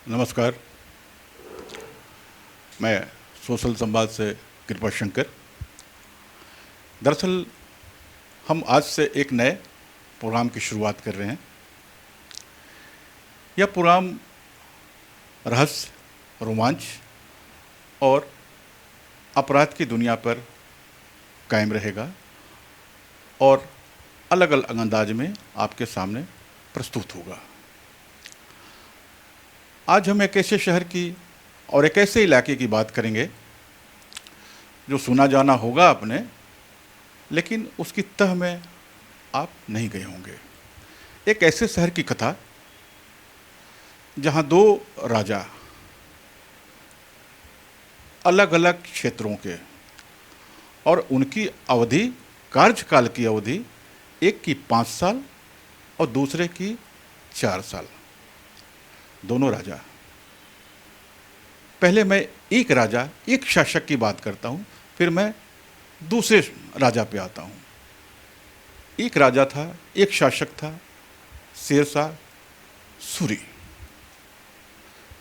नमस्कार। मैं सोशल संवाद से कृपा शंकर। दरअसल हम आज से एक नए प्रोग्राम की शुरुआत कर रहे हैं। यह प्रोग्राम रहस्य, रोमांच और अपराध की दुनिया पर कायम रहेगा और अलग अलग अंदाज में आपके सामने प्रस्तुत होगा। आज हम एक ऐसे शहर की और एक ऐसे इलाके की बात करेंगे जो सुना जाना होगा आपने, लेकिन उसकी तह में आप नहीं गए होंगे। एक ऐसे शहर की कथा जहां दो राजा अलग अलग क्षेत्रों के और उनकी अवधि, कार्यकाल की अवधि, एक की 5 साल और दूसरे की 4 साल। दोनों राजा। पहले मैं एक राजा, एक शासक की बात करता हूं, फिर मैं दूसरे राजा पे आता हूं। एक राजा था, एक शासक था, शेरशाह सूरी।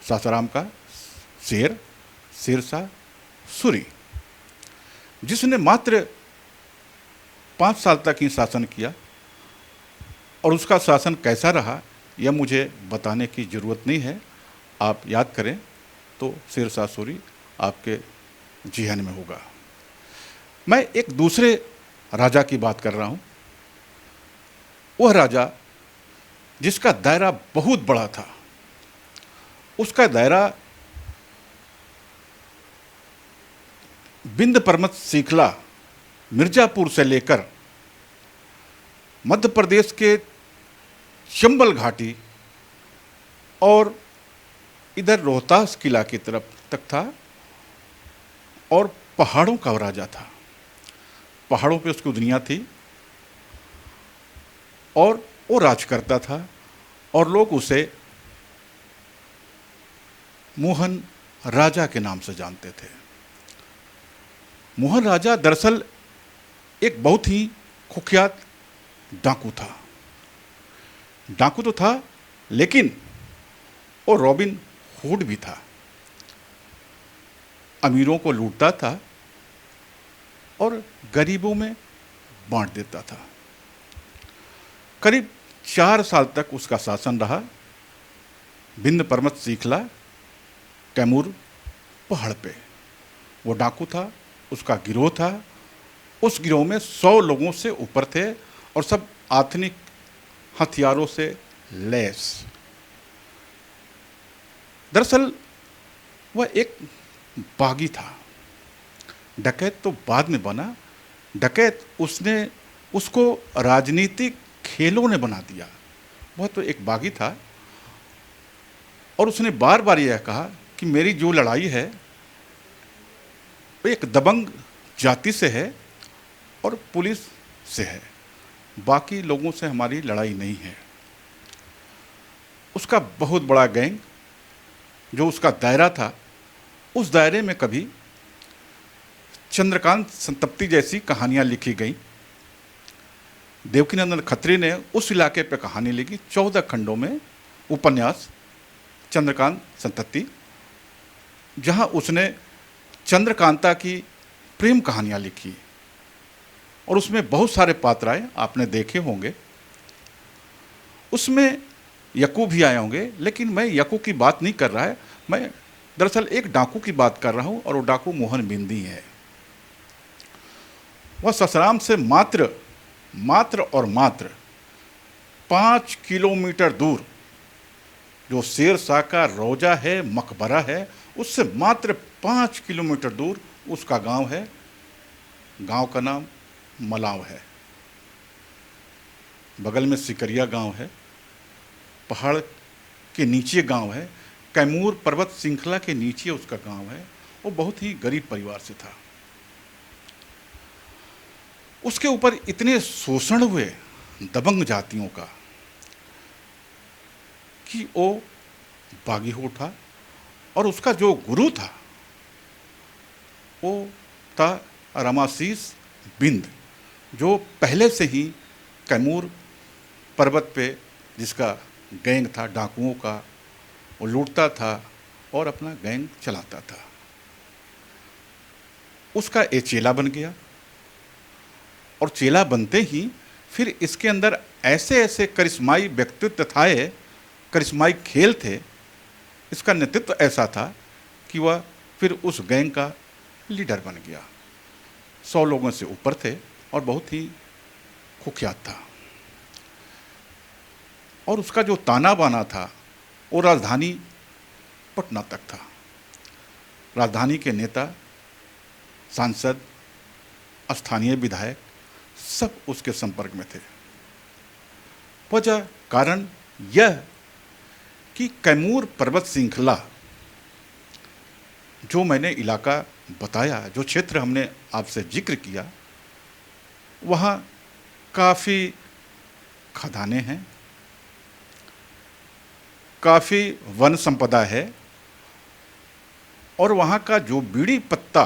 सासाराम का शेर, शेरशाह सूरी, जिसने मात्र 5 साल तक ही शासन किया। और उसका शासन कैसा रहा यह मुझे बताने की ज़रूरत नहीं है। आप याद करें तो शेरशाह सूरी आपके ज़हन में होगा। मैं एक दूसरे राजा की बात कर रहा हूं। वह राजा जिसका दायरा बहुत बड़ा था। उसका दायरा विंध्य पर्वत श्रृंखला, मिर्जापुर से लेकर मध्य प्रदेश के चंबल घाटी और इधर रोहतास किला की तरफ तक था। और पहाड़ों का राजा था। पहाड़ों पे उसकी दुनिया थी और वो राज करता था और लोग उसे मोहन राजा के नाम से जानते थे। मोहन राजा दरअसल एक बहुत ही कुख्यात डाकू था। डाकू तो था, लेकिन वो रॉबिन हुड भी था। अमीरों को लूटता था और गरीबों में बांट देता था। करीब 4 साल तक उसका शासन रहा। विंध्य पर्वत श्रृंखला, कैमूर पहाड़ पे वो डाकू था। उसका गिरोह था। उस गिरोह में 100 लोगों से ऊपर थे और सब आधुनिक हथियारों से लैस। दरअसल वह एक बागी था। डकैत तो बाद में बना। डकैत उसको राजनीतिक खेलों ने बना दिया। वह तो एक बागी था और उसने बार बार यह कहा कि मेरी जो लड़ाई है वो एक दबंग जाति से है और पुलिस से है, बाकी लोगों से हमारी लड़ाई नहीं है। उसका बहुत बड़ा गैंग जो उसका दायरा था, उस दायरे में कभी चंद्रकांत संतप्ति जैसी कहानियां लिखी गई। देवकीनंदन खत्री ने उस इलाके पर कहानी लिखी 14 खंडों में उपन्यास चंद्रकांत संतप्ति, जहां उसने चंद्रकांता की प्रेम कहानियां लिखी और उसमें बहुत सारे पात्र आए, आपने देखे होंगे। उसमें यकू भी आए होंगे, लेकिन मैं यकू की बात नहीं कर रहा है। मैं दरअसल एक डाकू की बात कर रहा हूं और वो डाकू मोहन बिंदी है। वह ससराम से मात्र और मात्र 5 किलोमीटर दूर जो शेरशाह का रोजा है, मकबरा है, उससे मात्र 5 किलोमीटर दूर उसका गांव है। गांव का नाम मलाव है। बगल में सिकरिया गांव है। पहाड़ के नीचे गांव है। कैमूर पर्वत श्रृंखला के नीचे उसका गांव है। वो बहुत ही गरीब परिवार से था। उसके ऊपर इतने शोषण हुए दबंग जातियों का कि वो बागी हो उठा। और उसका जो गुरु था वो था रमाशीष बिंद, जो पहले से ही कैमूर पर्वत पे जिसका गैंग था डाकुओं का, वो लूटता था और अपना गैंग चलाता था। उसका एक चेला बन गया और चेला बनते ही फिर इसके अंदर ऐसे ऐसे करिश्माई व्यक्तित्व थे, करिश्माई खेल थे, इसका नेतृत्व ऐसा था कि वह फिर उस गैंग का लीडर बन गया। 100 लोगों से ऊपर थे और बहुत ही कुख्यात था। और उसका जो ताना बाना था वो राजधानी पटना तक था। राजधानी के नेता, सांसद, स्थानीय विधायक सब उसके संपर्क में थे। वजह कारण यह कि कैमूर पर्वत श्रृंखला, जो मैंने इलाका बताया, जो क्षेत्र हमने आपसे जिक्र किया, वहाँ काफ़ी खदानें हैं, काफ़ी वन संपदा है और वहाँ का जो बीड़ी पत्ता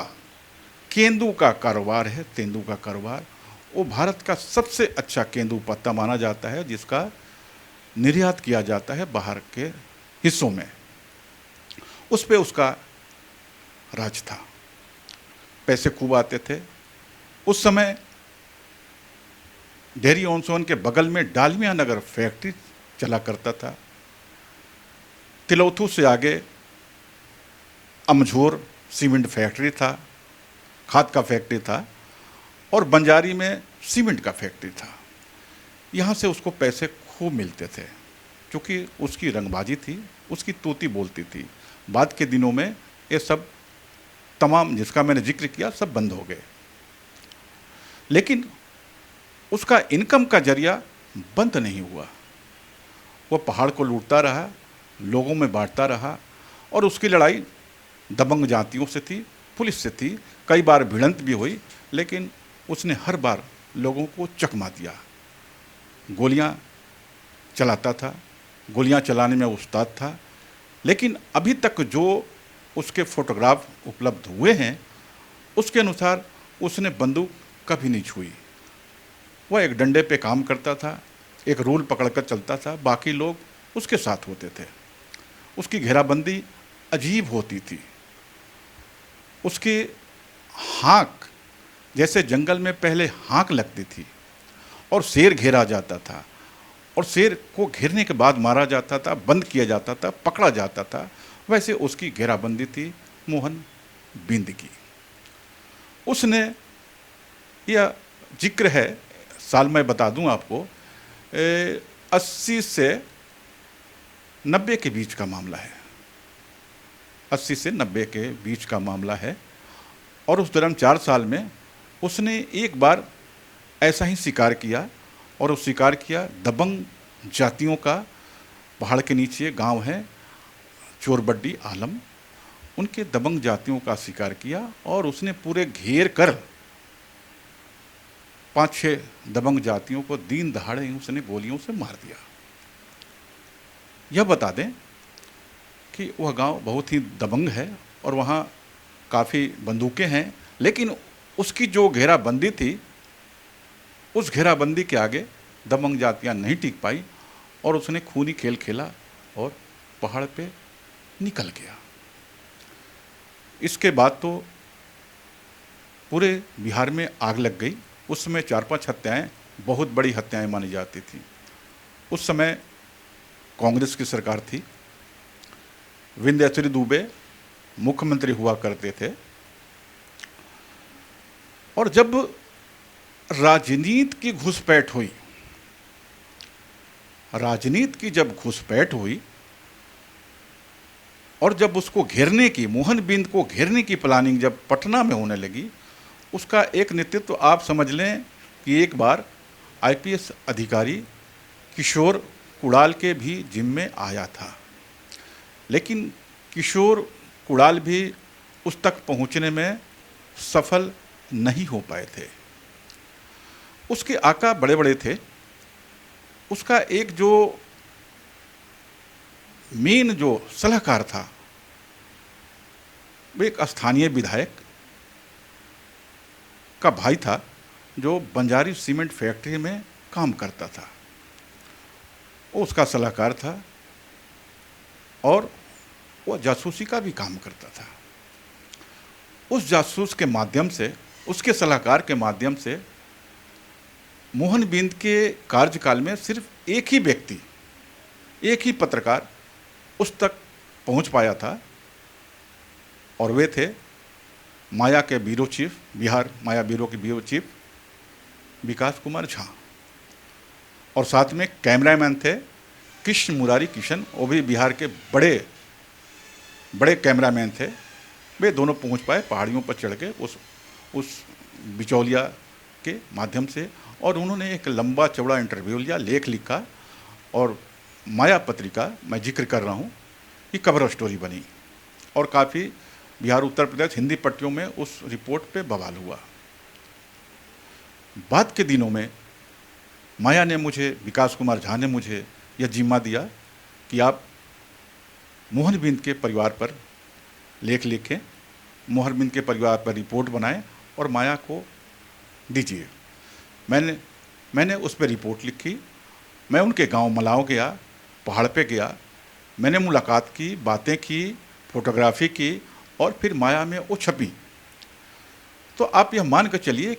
केंदू का कारोबार है, तेंदू का कारोबार, वो भारत का सबसे अच्छा केंदू पत्ता माना जाता है, जिसका निर्यात किया जाता है बाहर के हिस्सों में। उस पे उसका राज था, पैसे खूब आते थे। उस समय डेहरी ऑन सोन के बगल में डालमिया नगर फैक्ट्री चला करता था। तिलौथू से आगे अमझोर सीमेंट फैक्ट्री था, खाद का फैक्ट्री था, और बंजारी में सीमेंट का फैक्ट्री था। यहाँ से उसको पैसे खूब मिलते थे, क्योंकि उसकी रंगबाजी थी, उसकी तोती बोलती थी। बाद के दिनों में ये सब तमाम जिसका मैंने जिक्र किया सब बंद हो गए, लेकिन उसका इनकम का जरिया बंद नहीं हुआ। वो पहाड़ को लूटता रहा, लोगों में बांटता रहा, और उसकी लड़ाई दबंग जातियों से थी, पुलिस से थी। कई बार भिड़ंत भी हुई, लेकिन उसने हर बार लोगों को चकमा दिया। गोलियां चलाता था, गोलियां चलाने में उस्ताद था, लेकिन अभी तक जो उसके फोटोग्राफ उपलब्ध हुए हैं उसके अनुसार उसने बंदूक कभी नहीं छुई। वह एक डंडे पे काम करता था, एक रूल पकड़कर चलता था, बाकी लोग उसके साथ होते थे। उसकी घेराबंदी अजीब होती थी। उसकी हाँक, जैसे जंगल में पहले हाँक लगती थी और शेर घेरा जाता था, और शेर को घेरने के बाद मारा जाता था, बंद किया जाता था, पकड़ा जाता था, वैसे उसकी घेराबंदी थी मोहन बिंद की। उसने, यह जिक्र है, साल मैं बता दूं आपको, 80 से 90 के बीच का मामला है। 80 से 90 के बीच का मामला है। और उस दौरान 4 साल में उसने एक बार ऐसा ही शिकार किया, और वो शिकार किया दबंग जातियों का। पहाड़ के नीचे गांव है चोरबड्डी आलम, उनके दबंग जातियों का शिकार किया, और उसने पूरे घेर कर 5-6 दबंग जातियों को दीन दहाड़े ही उसने गोलियों से मार दिया। यह बता दें कि वह गांव बहुत ही दबंग है और वहाँ काफ़ी बंदूकें हैं, लेकिन उसकी जो घेराबंदी थी, उस घेराबंदी के आगे दबंग जातियाँ नहीं टिक पाई, और उसने खूनी खेल खेला और पहाड़ पे निकल गया। इसके बाद तो पूरे बिहार में आग लग गई। उस समय 4-5 हत्याएं बहुत बड़ी हत्याएं मानी जाती थी। उस समय कांग्रेस की सरकार थी, विंध्याचल दुबे मुख्यमंत्री हुआ करते थे। और जब राजनीति की घुसपैठ हुई, राजनीति की जब घुसपैठ हुई और जब उसको घेरने की, मोहन बिंद को घेरने की प्लानिंग जब पटना में होने लगी, उसका एक नेतृत्व आप समझ लें कि एक बार आईपीएस अधिकारी किशोर कुणाल के भी जिम्मे आया था, लेकिन किशोर कुणाल भी उस तक पहुंचने में सफल नहीं हो पाए थे। उसके आका बड़े बड़े थे। उसका एक जो मेन जो सलाहकार था, वो एक स्थानीय विधायक का भाई था, जो बंजारी सीमेंट फैक्ट्री में काम करता था। वो उसका सलाहकार था। और वह जासूसी का भी काम करता था। उस जासूस के माध्यम से, उसके सलाहकार के माध्यम से मोहन बिंद के कार्यकाल में सिर्फ एक ही व्यक्ति, एक ही पत्रकार उस तक पहुंच पाया था, और वे थे माया के ब्यूरो चीफ, बिहार माया ब्यूरो के ब्यूरो चीफ विकास कुमार झा। और साथ में कैमरामैन थे कृष्ण मुरारी किशन, वो भी बिहार के बड़े बड़े कैमरामैन थे। वे दोनों पहुंच पाए पहाड़ियों पर चढ़ के उस बिचौलिया के माध्यम से, और उन्होंने एक लंबा चौड़ा इंटरव्यू लिया, लेख लिखा, और माया पत्रिका मैं जिक्र कर रहा हूँ कि कवर स्टोरी बनी, और काफ़ी बिहार उत्तर प्रदेश हिंदी पट्टियों में उस रिपोर्ट पे बवाल हुआ। बाद के दिनों में माया ने मुझे, विकास कुमार झा ने मुझे यह जिम्मा दिया कि आप मोहन बिंद के परिवार पर लेख लिखें, मोहन बिंद के परिवार पर रिपोर्ट बनाएं और माया को दीजिए। मैंने उस पर रिपोर्ट लिखी। मैं उनके गांव मलाव गया, पहाड़ पे गया, मैंने मुलाकात की, बातें की, फोटोग्राफी की, और फिर माया में वो छपी। तो आप यह मान कर चलिए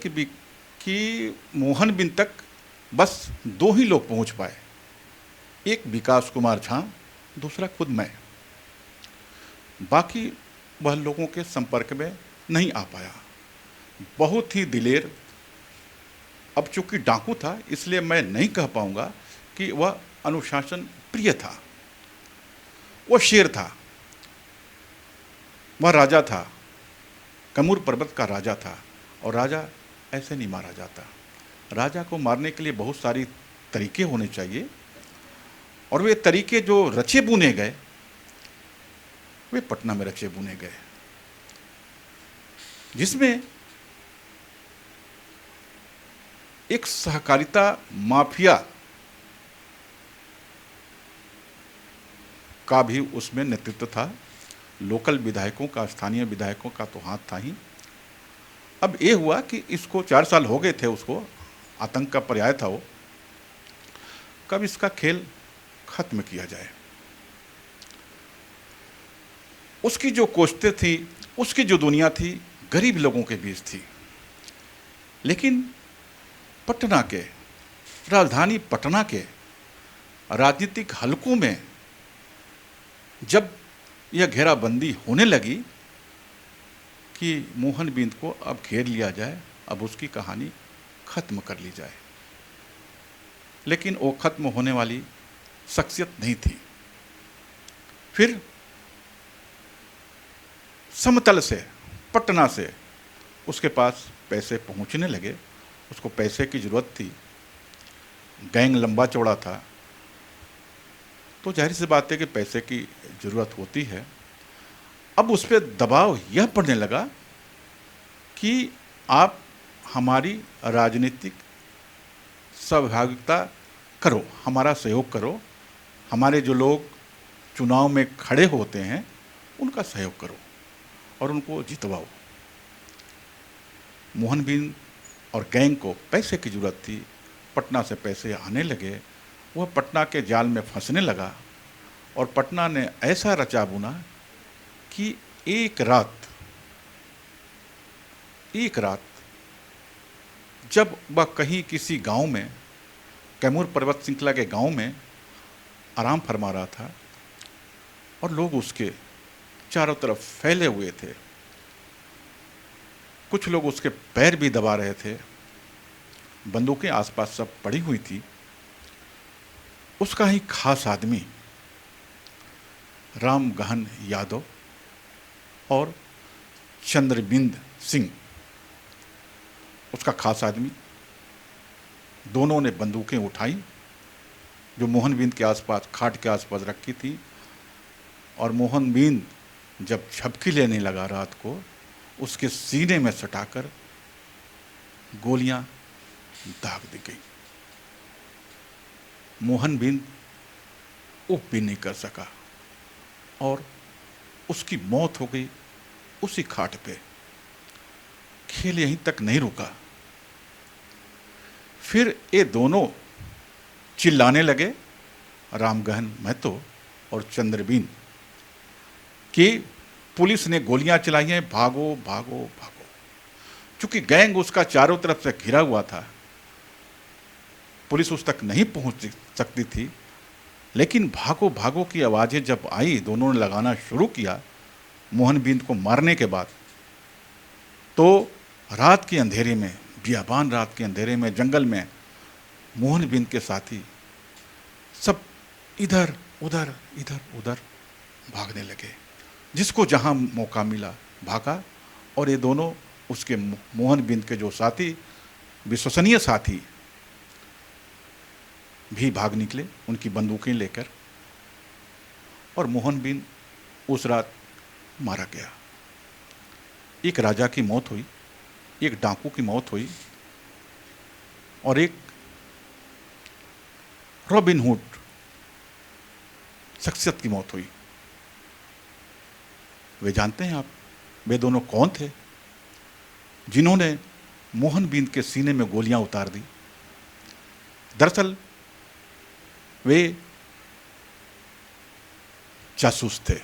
कि मोहन बिंद तक बस दो ही लोग पहुंच पाए, एक विकास कुमार झा, दूसरा खुद मैं। बाकी वह लोगों के संपर्क में नहीं आ पाया। बहुत ही दिलेर, अब चूंकि डाकू था इसलिए मैं नहीं कह पाऊंगा कि वह अनुशासन प्रिय था। वह शेर था, वह राजा था, कैमूर पर्वत का राजा था, और राजा ऐसे नहीं मारा जाता। राजा को मारने के लिए बहुत सारी तरीके होने चाहिए, और वे तरीके जो रचे बुने गए, वे पटना में रचे बुने गए, जिसमें एक सहकारिता माफिया का भी उसमें नेतृत्व था। लोकल विधायकों का, स्थानीय विधायकों का तो हाथ था ही। अब ये हुआ कि इसको 4 साल हो गए थे, उसको आतंक का पर्याय था वो, कब इसका खेल खत्म किया जाए। उसकी जो कोशिशें थी, उसकी जो दुनिया थी, गरीब लोगों के बीच थी। लेकिन पटना के, राजधानी पटना के राजनीतिक हलकों में जब यह घेराबंदी होने लगी कि मोहन बिंद को अब घेर लिया जाए, अब उसकी कहानी खत्म कर ली जाए, लेकिन वो खत्म होने वाली शख्सियत नहीं थी। फिर समतल से, पटना से उसके पास पैसे पहुंचने लगे। उसको पैसे की ज़रूरत थी, गैंग लंबा चौड़ा था, तो जाहिर सी बात है कि पैसे की ज़रूरत होती है। अब उस पर दबाव यह पड़ने लगा कि आप हमारी राजनीतिक सहभागिता करो, हमारा सहयोग करो, हमारे जो लोग चुनाव में खड़े होते हैं उनका सहयोग करो और उनको जितवाओ। मोहन बिंद और गैंग को पैसे की ज़रूरत थी, पटना से पैसे आने लगे, वह पटना के जाल में फंसने लगा, और पटना ने ऐसा रचा बुना कि एक रात जब वह कहीं किसी गांव में, कैमूर पर्वत श्रृंखला के गांव में आराम फरमा रहा था, और लोग उसके चारों तरफ फैले हुए थे, कुछ लोग उसके पैर भी दबा रहे थे, बंदूकें आसपास सब पड़ी हुई थी। उसका ही खास आदमी राम गहन यादव और चंद्रबिंद सिंह, उसका खास आदमी, दोनों ने बंदूकें उठाई जो मोहन बिंद के आसपास, खाट के आसपास रखी थी, और मोहन बिंद जब झपकी लेने लगा रात को, उसके सीने में सटाकर गोलियां दाग दी गई। मोहन बिंद उप भी नहीं कर सका और उसकी मौत हो गई उसी खाट पे। खेल यहीं तक नहीं रुका, फिर ये दोनों चिल्लाने लगे, रामगहन महतो और चंद्रबिंद, कि पुलिस ने गोलियां चलाई हैं, भागो भागो भागो। चूंकि गैंग उसका चारों तरफ से घिरा हुआ था, पुलिस उस तक नहीं पहुंच सकती थी, लेकिन भागो भागो की आवाज़ें जब आई, दोनों ने लगाना शुरू किया मोहन बिंद को मारने के बाद, तो रात के अंधेरे में, बियाबान रात के अंधेरे में, जंगल में मोहन बिंद के साथी सब इधर उधर भागने लगे। जिसको जहां मौका मिला भागा, और ये दोनों उसके मोहन बिंद के जो साथी, विश्वसनीय साथी भी भाग निकले उनकी बंदूकें लेकर, और मोहन बिंद उस रात मारा गया। एक राजा की मौत हुई, एक डाकू की मौत हुई, और एक रॉबिन हुड शख्सियत की मौत हुई। वे जानते हैं आप, वे दोनों कौन थे जिन्होंने मोहन बिंद के सीने में गोलियां उतार दी? दरअसल वे जासूस थे।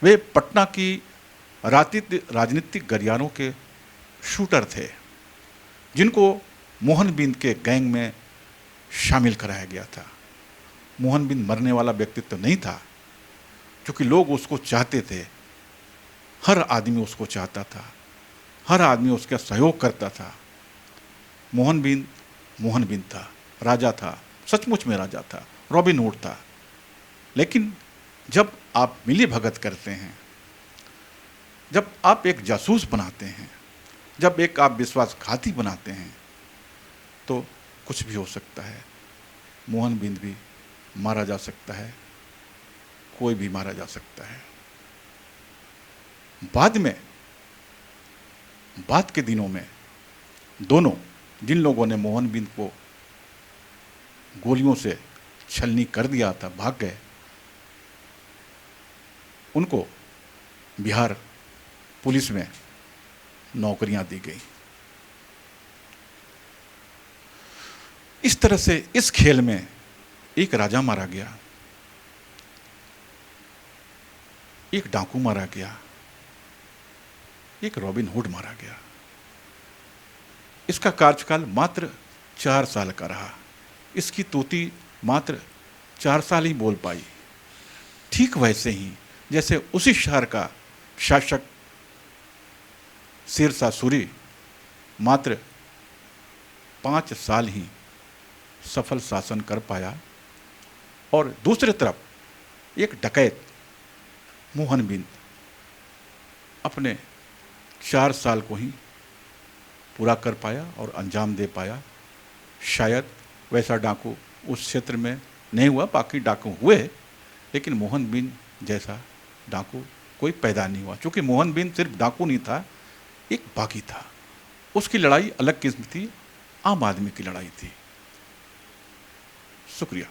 वे पटना की राजनीतिक गलियारों के शूटर थे, जिनको मोहन बिंद के गैंग में शामिल कराया गया था। मोहन बिंद मरने वाला व्यक्तित्व तो नहीं था, क्योंकि लोग उसको चाहते थे, हर आदमी उसको चाहता था, हर आदमी उसका सहयोग करता था। मोहन बिंद था, राजा था, सचमुच में राजा था, रॉबिन हुड था। लेकिन जब आप मिली भगत करते हैं, जब आप एक जासूस बनाते हैं, जब एक आप विश्वासघाती बनाते हैं, तो कुछ भी हो सकता है। मोहन बिंद भी मारा जा सकता है, कोई भी मारा जा सकता है। बाद के दिनों में दोनों, जिन लोगों ने मोहन बिंद को गोलियों से छलनी कर दिया था, भाग गए, उनको बिहार पुलिस में नौकरियां दी गई। इस तरह से इस खेल में एक राजा मारा गया, एक डाकू मारा गया, एक रॉबिन हुड मारा गया। इसका कार्यकाल मात्र 4 साल का रहा। इसकी तूती मात्र 4 साल ही बोल पाई। ठीक वैसे ही जैसे उसी शहर का शासक शेरशाह सूरी मात्र 5 साल ही सफल शासन कर पाया, और दूसरी तरफ एक डकैत मोहन बिंद अपने 4 साल को ही पूरा कर पाया और अंजाम दे पाया। शायद वैसा डाकू उस क्षेत्र में नहीं हुआ, बाकी डाकू हुए, लेकिन मोहन बिंद जैसा डाकू कोई पैदा नहीं हुआ। क्योंकि मोहन बिंद सिर्फ डाकू नहीं था, एक बागी था। उसकी लड़ाई अलग किस्म थी, आम आदमी की लड़ाई थी। शुक्रिया।